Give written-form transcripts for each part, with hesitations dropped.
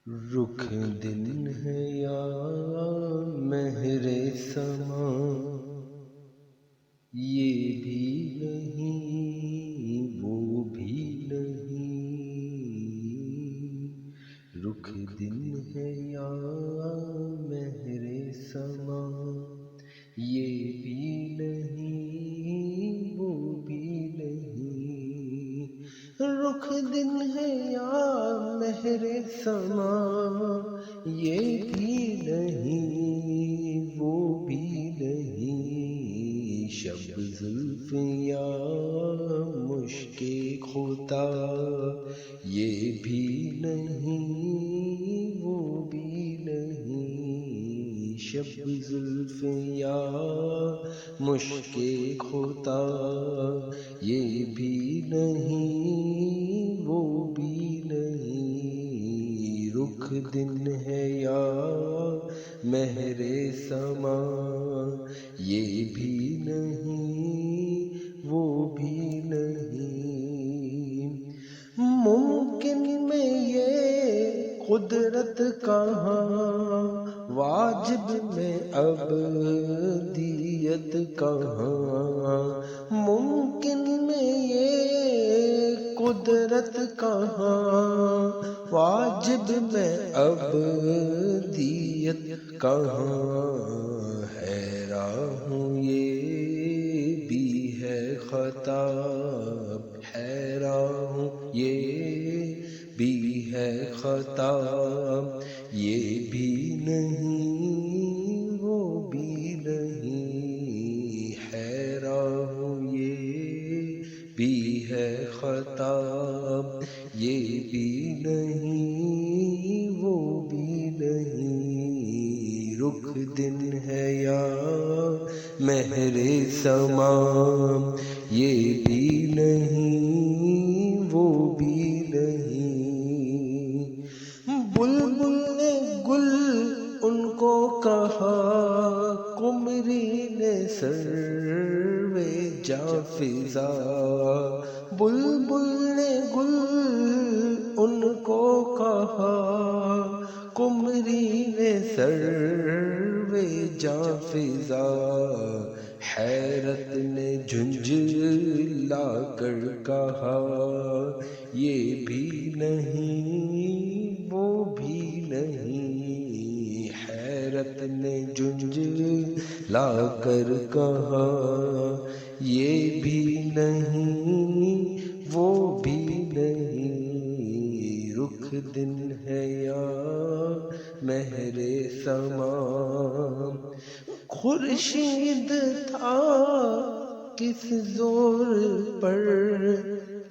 رخ دن ہے یا مہر سما، یہ بھی نہیں وہ بھی نہیں۔ رخ دن ہے یا مہر سما، یہ بھی نہیں وہ بھی نہیں۔ رخ دن ہے یا مہر سما، یہ بھی نہیں وہ بھی نہیں۔ شب زلف یا مشک خدا، یہ بھی نہیں وہ بھی نہیں۔ شب زلف یا مشک خدا، یہ بھی نہیں وہ بھی نہیں۔ رخ دن ہے یا مہر سما، یہ بھی نہیں وہ بھی نہیں۔ ممکن میں یہ قدرت کہاں، واجب میں ابدیت کہاں۔ ممکن میں یہ قدرت کہاں، واجب میں ابدیت کہاں۔ حیران ہوں یہ بھی ہے خطا، حیران ہوں یہ بھی ہے خطا۔ یہ بھی نہیں وہ بھی نہیں۔ حیران ہوں یہ بھی ہے خطا، یہ بھی نہیں وہ بھی نہیں۔ رخ دن ہے یا مہر سما، یہ بھی نہیں وہ بھی نہیں۔ بلبل نے گل ان کو کہا، قمری نے سروے جاں فضا۔ بلبل نے گل ان کو کہا، قمری نے سروے جاں فضا۔ حیرت نے جھنجھلا کر کہا، یہ بھی نہیں وہ بھی نہیں۔ حیرت نے جھنجھلا کر کہا، یہ بھی نہیں وہ بھی نہیں۔ رخ دن ہے یا مہر سما، خورشید تھا کس زور پر،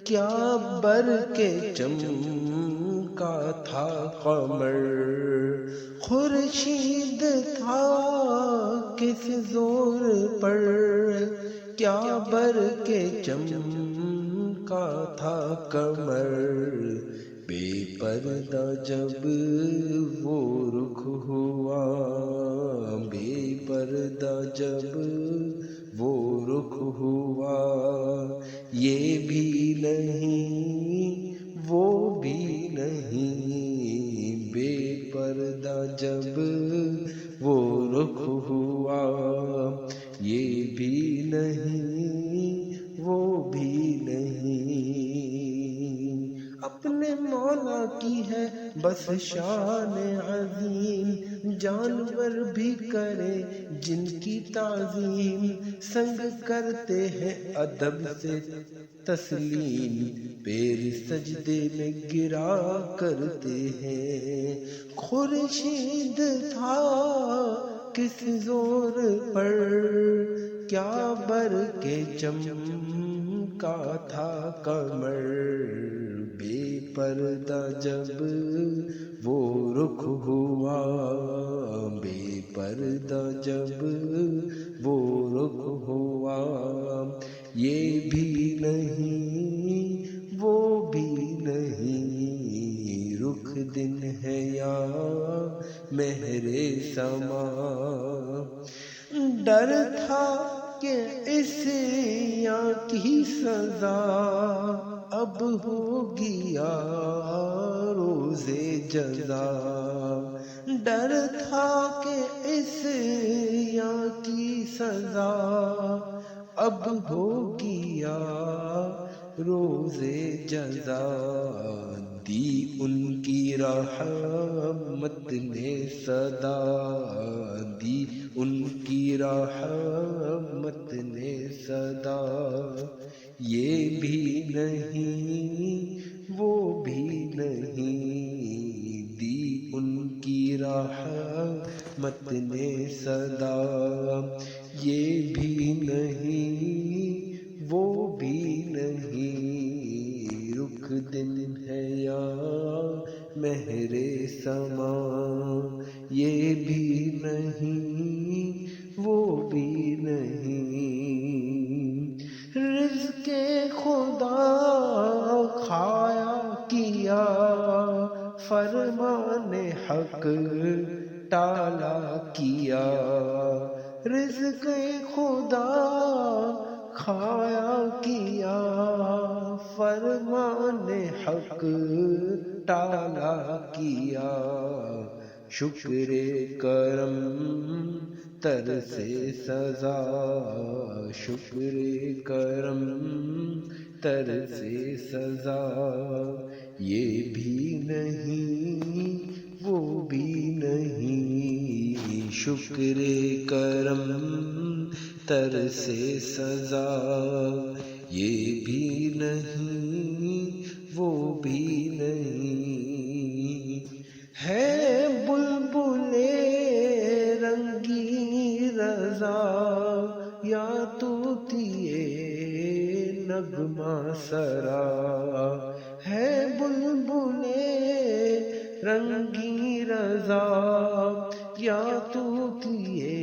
کیا بر کے چمکا تھا قمر۔ خورشید تھا کس زور پر، کیا بر کے چمکا تھا قمر۔ بے پردہ جب وہ رخ ہوا، بے پردہ جب وہ رخ ہوا۔ یہ بھی نہیں وہ بھی نہیں۔ بے پردہ جب وہ رخ ہوا، یہ بھی نہیں وہ بھی نہیں۔ اپنے مولا کی ہے بس شان عظیم، جانور بھی کرے جن کی تعظیم۔ سنگ کرتے ہیں ادب سے تسلیم، پیر سجدے میں گرا کرتے ہیں۔ خورشید تھا کس زور پر، کیا بر کے چمکا تھا قمر۔ بے پردہ جب وہ رخ ہوا، بے پردہ جب وہ رخ ہوا۔ یہ بھی نہیں وہ بھی نہیں۔ رخ دن ہے یا مہر سما، ڈر تھا کہ اس یاں کی سزا اب ہوگی یا روزے جزا، ڈر تھا کہ اس یہاں کی سزا اب ہوگی یا روز جزا، دی ان کی رحمت نے صدا، دی ان کی رحمت نے صدا، یہ بھی نہیں وہ بھی نہیں، دی ان کی رحمت نے صدا، یہ بھی نہیں وہ بھی نہیں، رخ دن ہے یا مہر سما، یہ بھی نہیں وہ بھی نہیں، رزق خدا کھایا کیا، فرمان حق ٹالا کیا، رزق خدا کھایا کیا، فرمان حق ٹالا کیا، شکر کرم تر سے سزا، شکر کرم تر سے سزا، یہ بھی نہیں وہ بھی نہیں، شکر کرم تر سے سزا، یہ بھی نہیں وہ بھی نہیں، ہے بلبل رنگی رضا یا طوطیے نغمہ سرا، ہے بلبل رنگی رضا یا طوطیے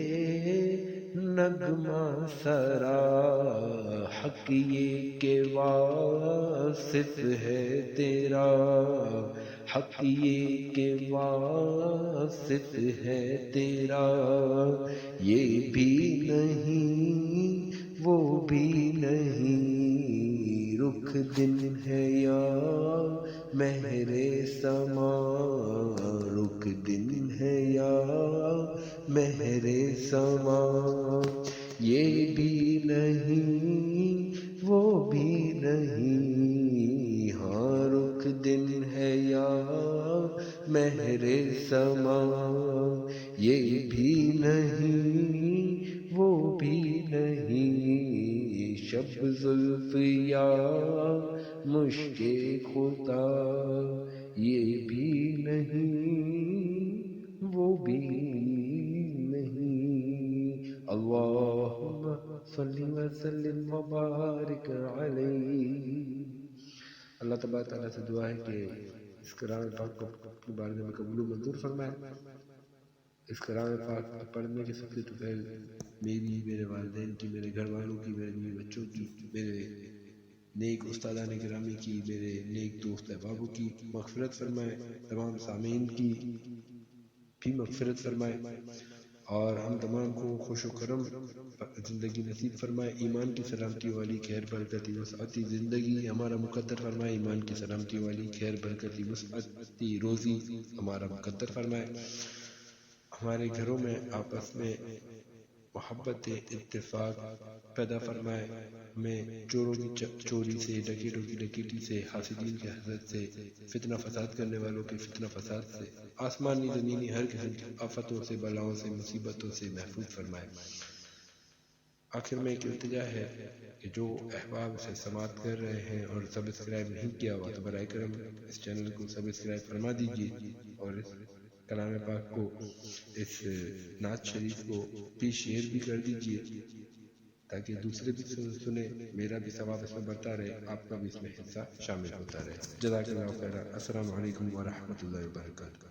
نغمہ سرا، حق یہ کہ واصف ہے تیرا، حق یہ کہ واصف ہے تیرا، یہ بھی نہیں وہ بھی نہیں، رخ دن ہے یا مہر سما، رخ دن ہے یا مہر سما، یہ بھی نہیں وہ بھی نہیں، ہاں رخ دن ہے یا مہر سما، یہ بھی نہیں وہ بھی نہیں، شب زلف یا مشک خدا، یہ بھی نہیں وہ بھی نہیں، اللہم صلی وسلم وبارک علیہ۔ اللہ تبارک تعالیٰ سے دعا ہے کہ اس کلام پاک کو اپنی بارگاہ میں قبول و منظور فرمائے۔ اس کلام پاک پڑھنے کے سب سے پہلے میری، میرے والدین کی، میرے گھر والوں کی، میرے بیوی بچوں کی، میرے نیک استادان گرامی کی، میرے نیک دوست احبابوں کی مغفرت فرمائے، تمام سامعین کی بھی مغفرت فرمائے، اور ہم تمام کو خوش و کرم زندگی نصیب فرمائے، ایمان کی سلامتی والی خیر برکتی وسعتی زندگی ہمارا مقدر فرمائے، ایمان کی سلامتی والی خیر برکتی وسعتی روزی ہمارا مقدر فرمائے، ہمارے گھروں میں آپس میں محبت اتفاق پیدا فرمائے، ہمیں چوروں کی چوری سے، ڈکیٹوں کی ڈکیٹی سے، حاسدین کے حسد سے، فتنہ فساد کرنے والوں کے فتنہ فساد سے، آسمانی زمینی ہر قسم کی آفتوں سے، بلاؤں سے، مصیبتوں سے محفوظ فرمائے۔ آخر میں ایک التجا ہے کہ جو احباب سے سماعت کر رہے ہیں اور سبسکرائب نہیں کیا ہوا تو برائے کرم اس چینل کو سبسکرائب فرما دیجیے، اور اس کلام پاک کو، اس نعت شریف کو بھی شیئر بھی کر دیجیے تاکہ دوسرے بھی سنیں، میرا بھی ثواب اس میں بڑھتا رہے، آپ کا بھی اس میں حصہ شامل ہوتا رہے۔ جزاک اللہ خیرا۔ السلام علیکم ورحمۃ اللہ وبرکاتہ۔